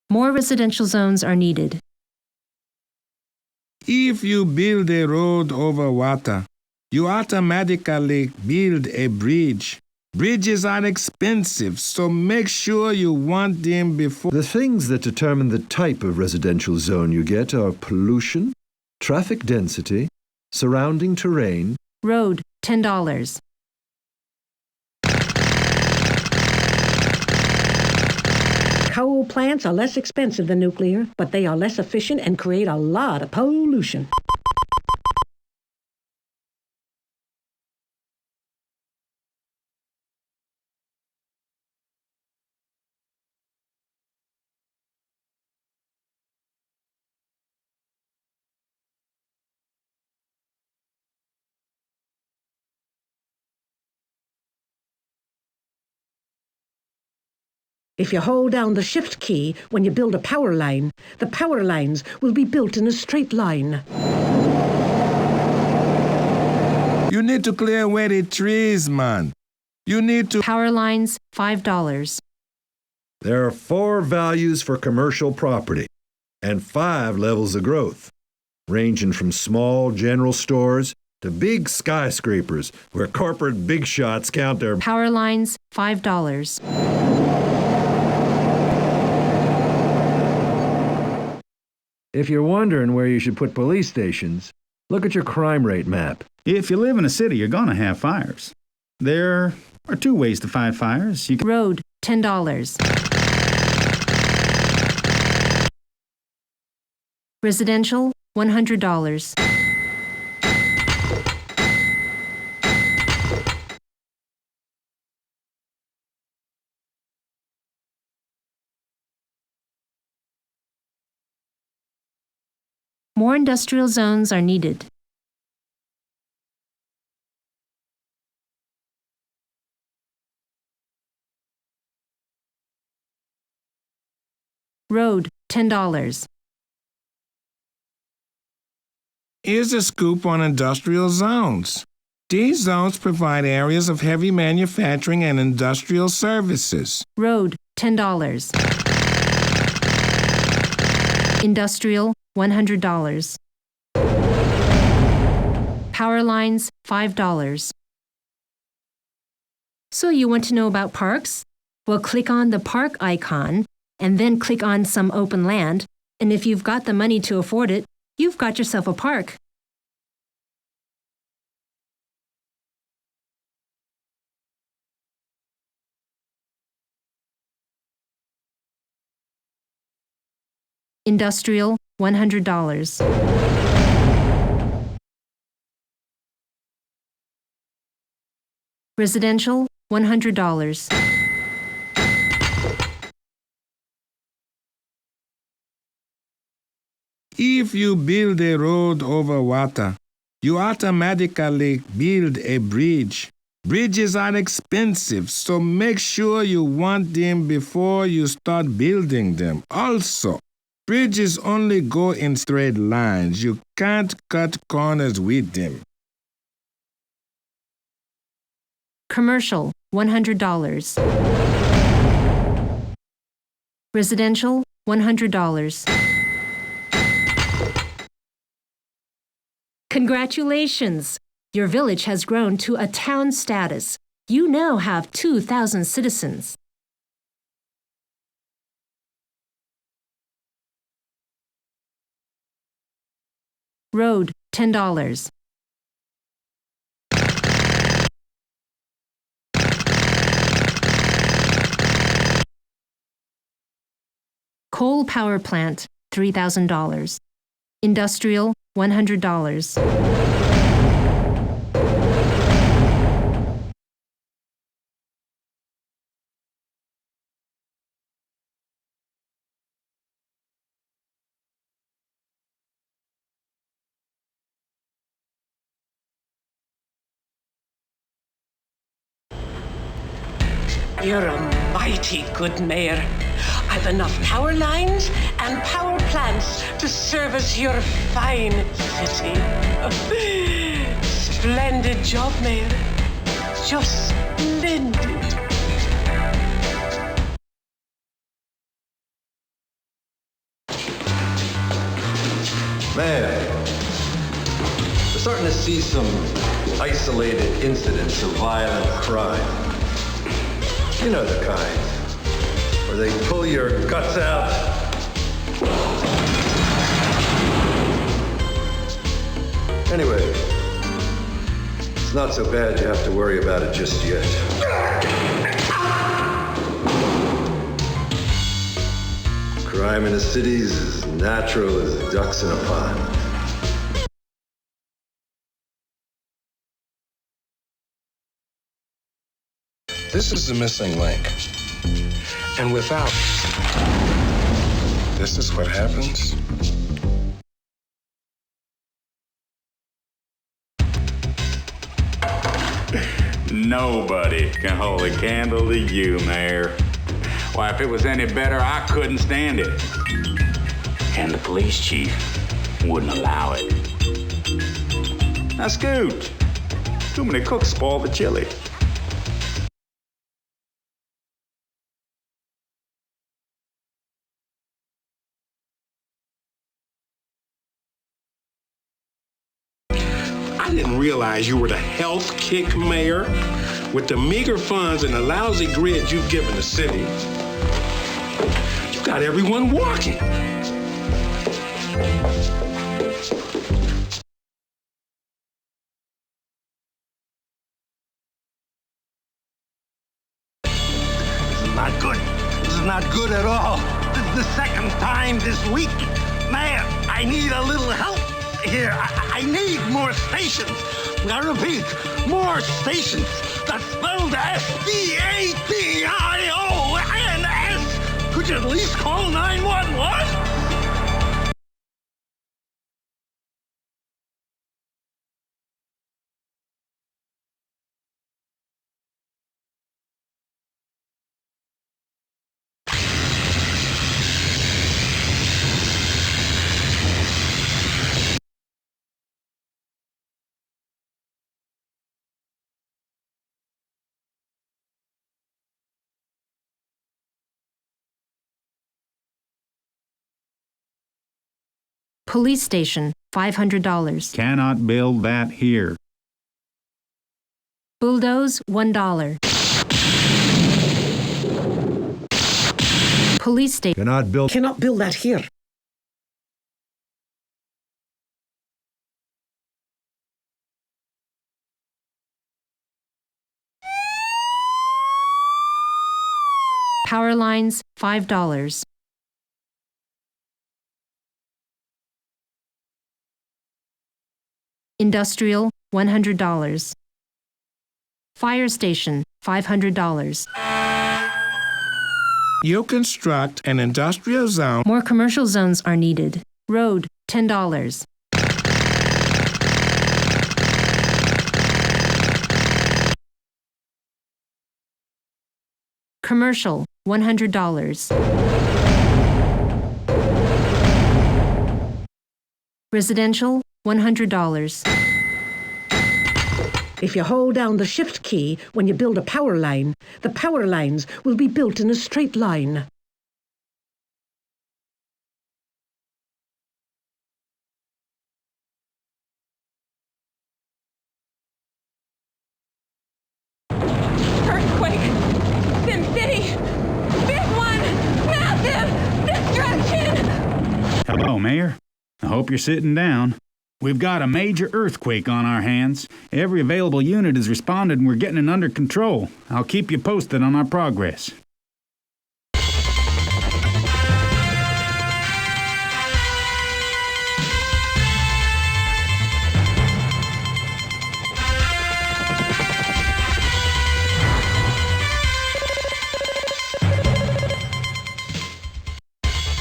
More residential zones are needed. If you build a road over water, you automatically build a bridge. Bridges are expensive, so make sure you want them before. The things that determine the type of residential zone you get are pollution, traffic density, surrounding terrain. Road, $10. Coal plants are less expensive than nuclear, but they are less efficient and create a lot of pollution. If you hold down the Shift key when you build a power line, the power lines will be built in a straight line. You need to clear away the trees, man. You need to. Power lines, $5. There are 4 values for commercial property and 5 levels of growth, ranging from small general stores to big skyscrapers where corporate big shots count their. Power lines, $5. If you're wondering where you should put police stations, look at your crime rate map. If you live in a city, you're going to have fires. There are 2 ways to fight fires. You can Road, $10. Residential, $100. More industrial zones are needed. Road, $10. Here's a scoop on industrial zones. These zones provide areas of heavy manufacturing and industrial services. Road, $10. Industrial, $100. Power lines, $5. So you want to know about parks? Well, click on the park icon and then click on some open land, and if you've got the money to afford it, you've got yourself a park. Industrial, $100. Residential, $100. If you build a road over water, you automatically build a bridge. Bridges are expensive, so make sure you want them before you start building them. Also, bridges only go in straight lines. You can't cut corners with them. Commercial, $100. Residential, $100. Congratulations! Your village has grown to a town status. You now have 2,000 citizens. Road, $10. Coal power plant, $3,000. Industrial, $100. You're a mighty good mayor. I've enough power lines and power plants to service your fine city. Splendid job, Mayor. Just splendid. see some isolated incidents of violent crime. You know the kind, where they pull your guts out. Anyway, it's not so bad you have to worry about it just yet. Crime in the cities is as natural as ducks in a pond. This is the missing link. And without this is what happens. Nobody can hold a candle to you, Mayor. Why, if it was any better, I couldn't stand it. And the police chief wouldn't allow it. Now, Scoot, too many cooks spoil the chili. I didn't realize you were the health kick mayor. With the meager funds and the lousy grid you've given the city, you got everyone walking. This is not good. This is not good at all. This is the second time this week. Mayor, I need a little help here. I need more stations. I repeat, more stations. That's spelled S-D-A-T-I-O-N-S. Could you at least call 911? Police station, $500. Cannot build that here. Bulldoze, $1. Police station. Cannot build that here. Power lines, $5. Industrial, $100. Fire station, $500. You construct an industrial zone. More commercial zones are needed. Road, $10. Commercial, $100. Residential, $100. If you hold down the shift key when you build a power line, the power lines will be built in a straight line. Earthquake! SimCity! Big one! Massive! Destruction! Hello, Mayor. I hope you're sitting down. We've got a major earthquake on our hands. Every available unit has responded and we're getting it under control. I'll keep you posted on our progress.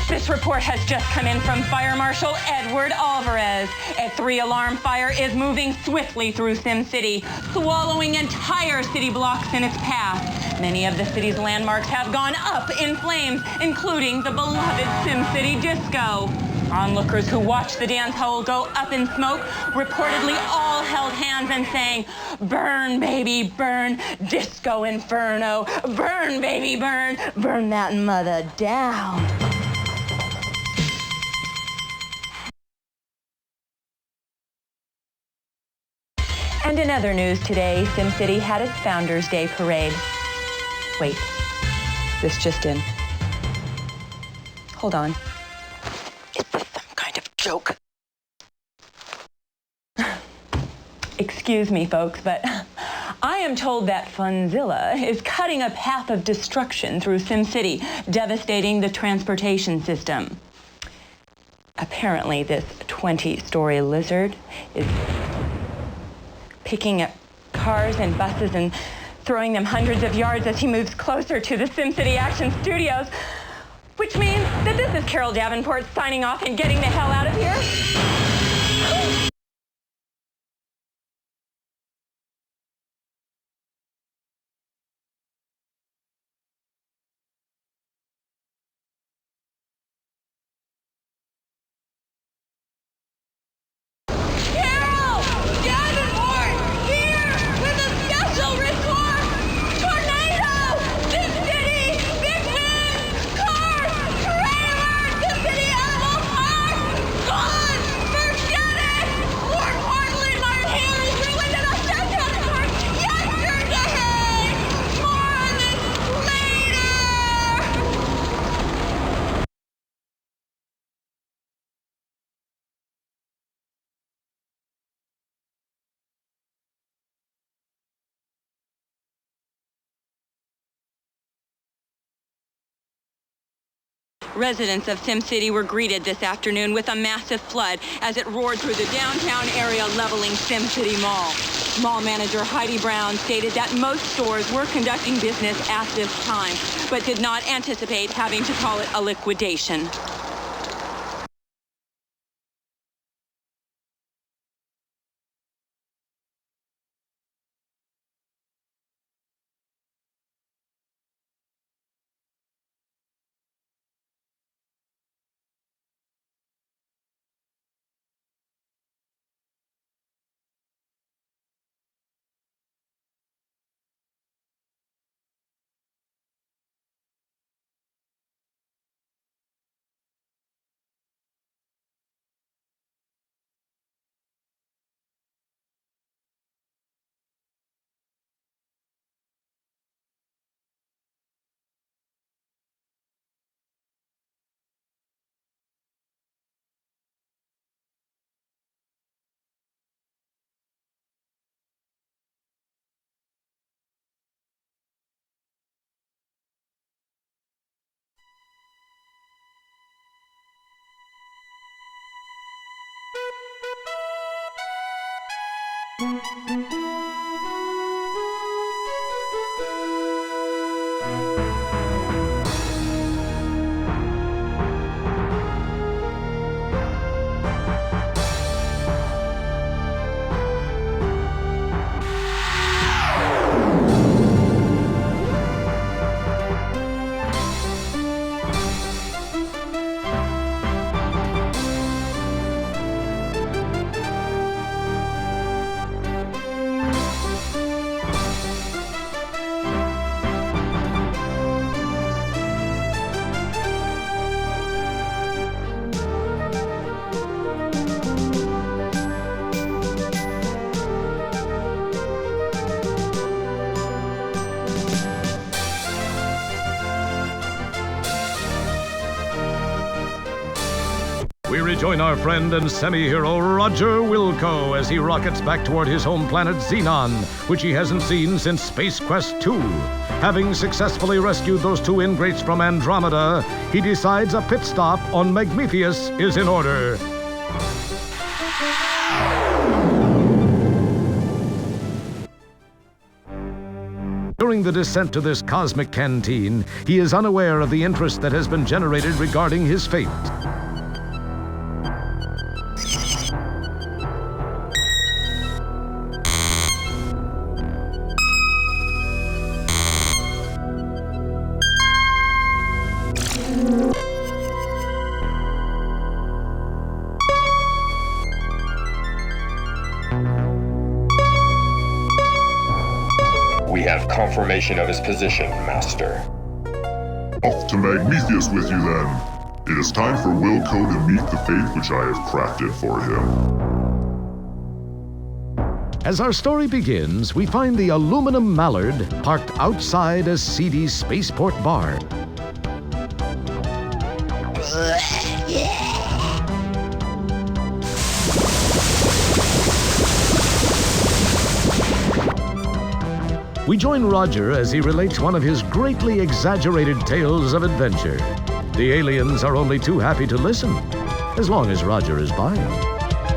This report has just come in from Fire Marshal Edward Alvarez. A 3-alarm fire is moving swiftly through SimCity, swallowing entire city blocks in its path. Many of the city's landmarks have gone up in flames, including the beloved SimCity disco. Onlookers who watched the dance hall go up in smoke reportedly all held hands and sang, "Burn, baby, burn, disco inferno. Burn, baby, burn, burn that mother down." And in other news today, SimCity had its Founders Day parade. Wait, this just in. Hold on. Is this some kind of joke? Excuse me, folks, but I am told that Funzilla is cutting a path of destruction through SimCity, devastating the transportation system. Apparently, this 20-story lizard is picking up cars and buses and throwing them hundreds of yards as he moves closer to the SimCity Action Studios, which means that this is Carol Davenport signing off and getting the hell out of here. Residents of SimCity were greeted this afternoon with a massive flood as it roared through the downtown area, leveling SimCity Mall. Mall manager Heidi Brown stated that most stores were conducting business at this time, but did not anticipate having to call it a liquidation. We rejoin our friend and semi-hero Roger Wilco as he rockets back toward his home planet Xenon, which he hasn't seen since Space Quest 2. Having successfully rescued those two ingrates from Andromeda, he decides a pit stop on Magmetheus is in order. During the descent to this cosmic canteen, he is unaware of the interest that has been generated regarding his fate. We have confirmation of his position, Master. Off to Magmetheus with you, then. It is time for Wilco to meet the fate which I have crafted for him. As our story begins, we find the aluminum Mallard parked outside a seedy spaceport bar. We join Roger as he relates one of his greatly exaggerated tales of adventure. The aliens are only too happy to listen, as long as Roger is buying.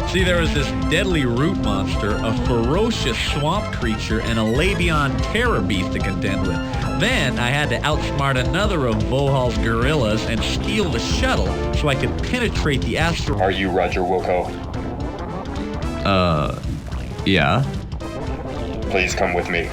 See, there was this deadly root monster, a ferocious swamp creature, and a Labion terror beast to contend with. Then I had to outsmart another of Vohal's gorillas and steal the shuttle so I could penetrate the asteroid. Are you Roger Wilco? Yeah. Please come with me.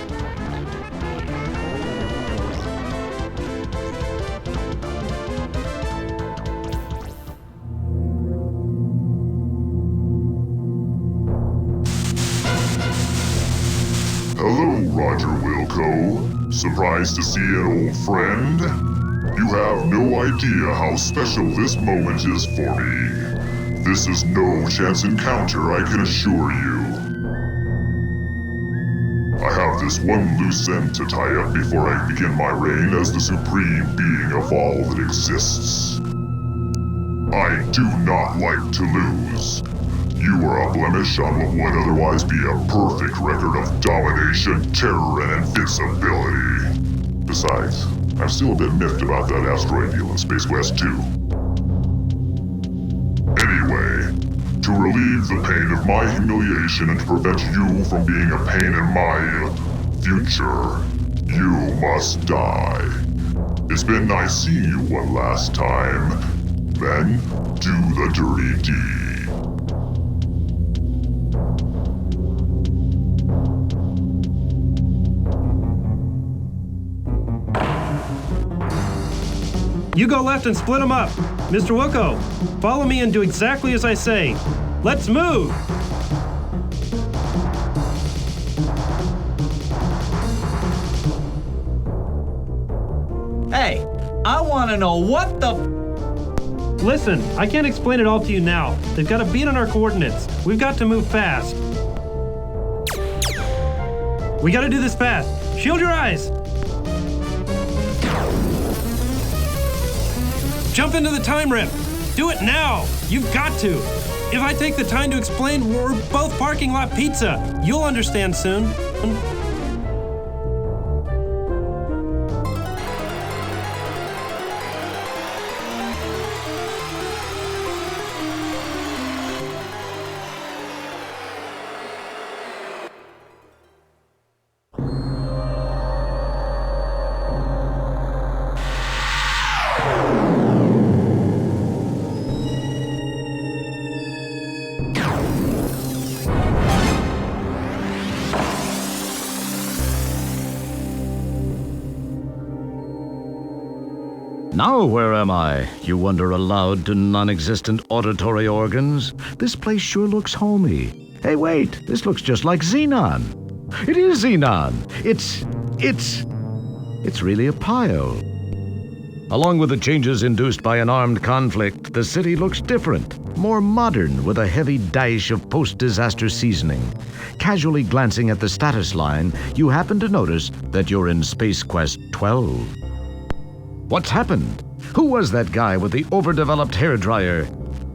Hello, Roger Wilco. Surprised to see an old friend? You have no idea how special this moment is for me. This is no chance encounter, I can assure you. I have this one loose end to tie up before I begin my reign as the supreme being of all that exists. I do not like to lose. You are a blemish on what would otherwise be a perfect record of domination, terror, and invincibility. Besides, I'm still a bit miffed about that asteroid deal in Space Quest 2. Anyway, to relieve the pain of my humiliation and to prevent you from being a pain in my future, you must die. It's been nice seeing you one last time. Then, do the dirty deed. You go left and split them up. Mr. Wilco, follow me and do exactly as I say. Let's move! Hey, I want to know what the... Listen, I can't explain it all to you now. They've got a beat on our coordinates. We've got to move fast. We gotta do this fast. Shield your eyes! Jump into the time rip! Do it now! You've got to! If I take the time to explain we're both parking lot pizza, you'll understand soon. Now where am I? You wonder aloud to non-existent auditory organs. This place sure looks homey. Hey, wait, this looks just like Xenon. It is Xenon. It's really a pile. Along with the changes induced by an armed conflict, the city looks different, more modern with a heavy dash of post-disaster seasoning. Casually glancing at the status line, you happen to notice that you're in Space Quest 12. What's happened? Who was that guy with the overdeveloped hairdryer?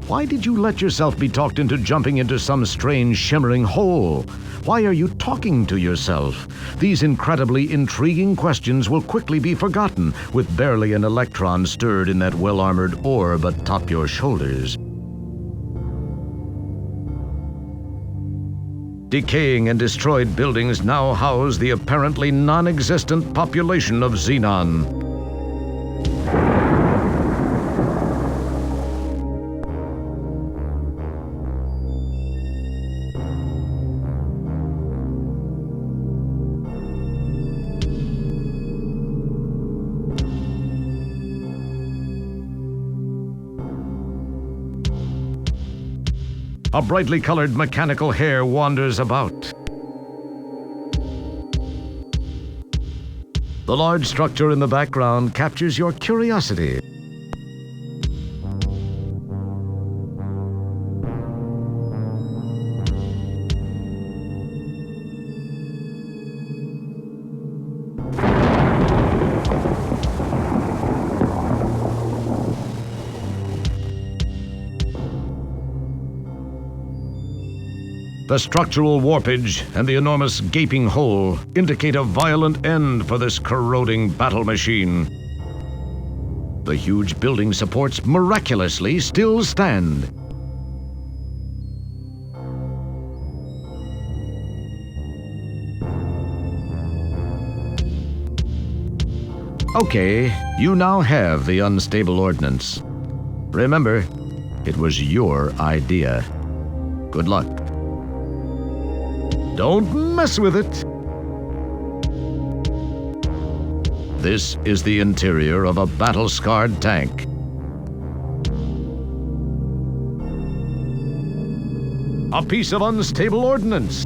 Why did you let yourself be talked into jumping into some strange shimmering hole? Why are you talking to yourself? These incredibly intriguing questions will quickly be forgotten with barely an electron stirred in that well-armored orb atop your shoulders. Decaying and destroyed buildings now house the apparently non-existent population of Xenon. A brightly colored mechanical hair wanders about. The large structure in the background captures your curiosity. The structural warpage and the enormous gaping hole indicate a violent end for this corroding battle machine. The huge building supports miraculously still stand. Okay, you now have the unstable ordnance. Remember, it was your idea. Good luck. Don't mess with it. This is the interior of a battle-scarred tank. A piece of unstable ordnance.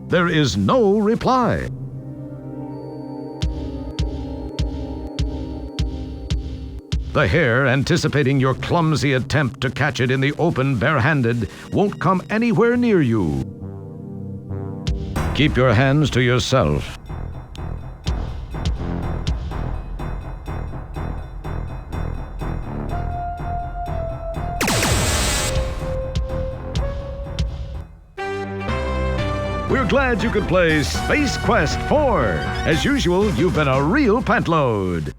There is no reply. The hare, anticipating your clumsy attempt to catch it in the open barehanded, won't come anywhere near you. Keep your hands to yourself. We're glad you could play Space Quest 4. As usual, you've been a real pantload.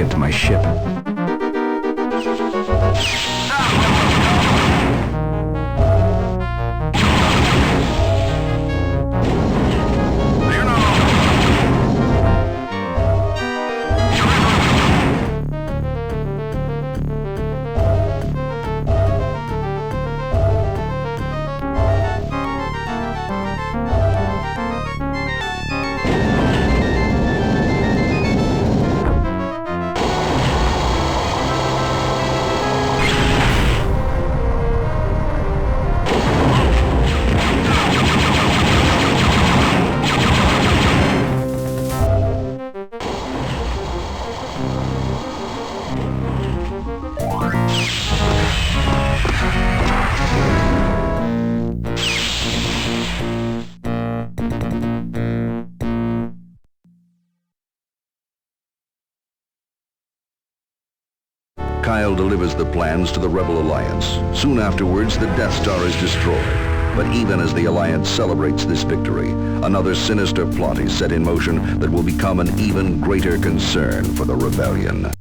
get to my ship. Kyle delivers the plans to the Rebel Alliance. Soon afterwards, the Death Star is destroyed. But even as the Alliance celebrates this victory, another sinister plot is set in motion that will become an even greater concern for the Rebellion.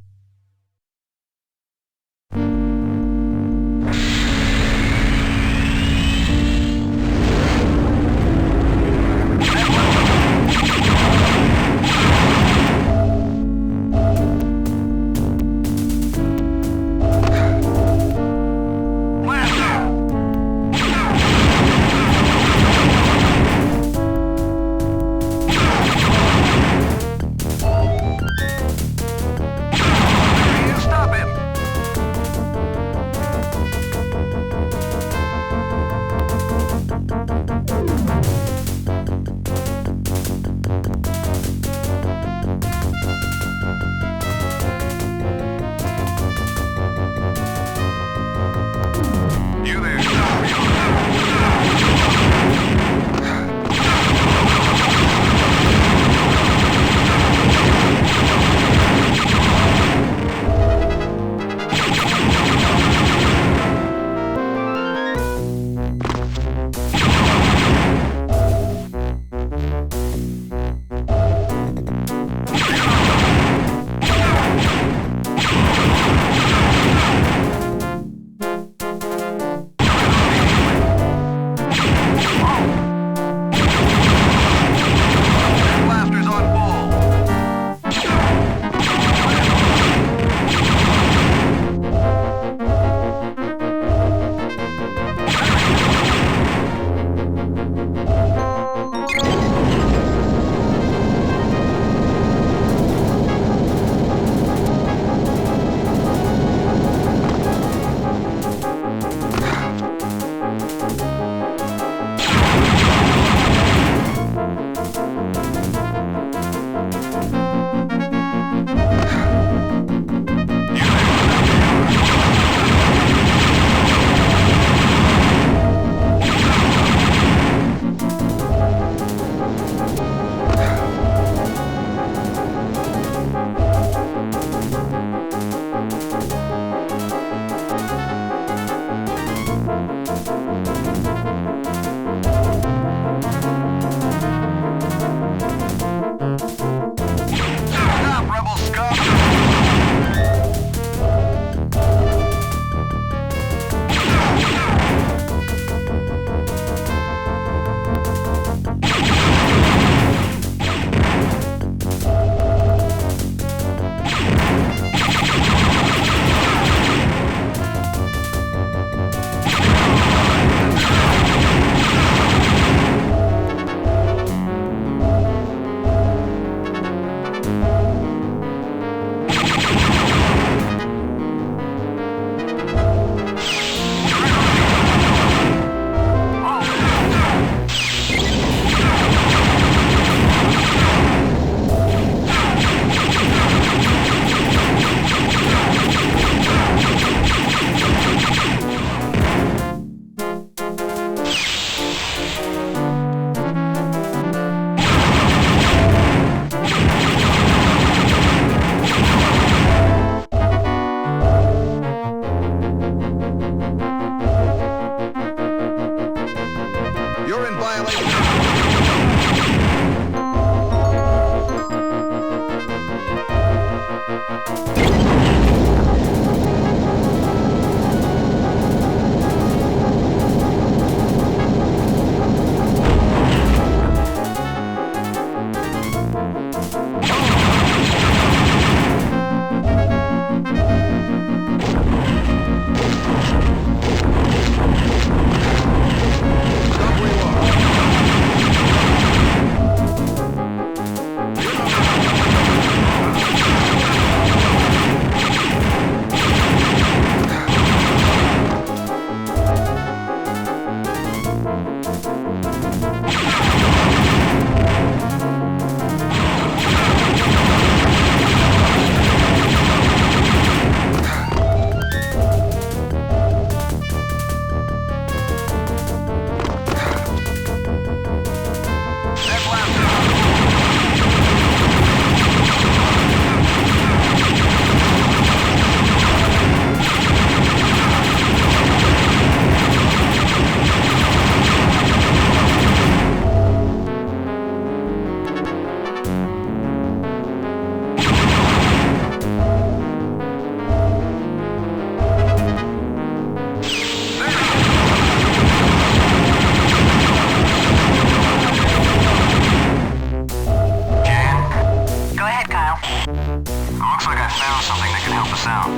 something that can help us out.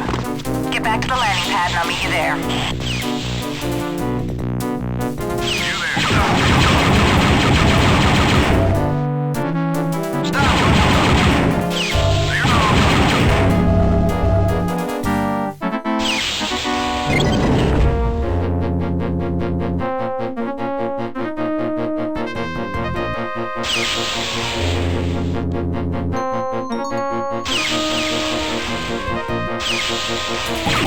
Get back to the landing pad and I'll meet you there. You there. Stop. There you go.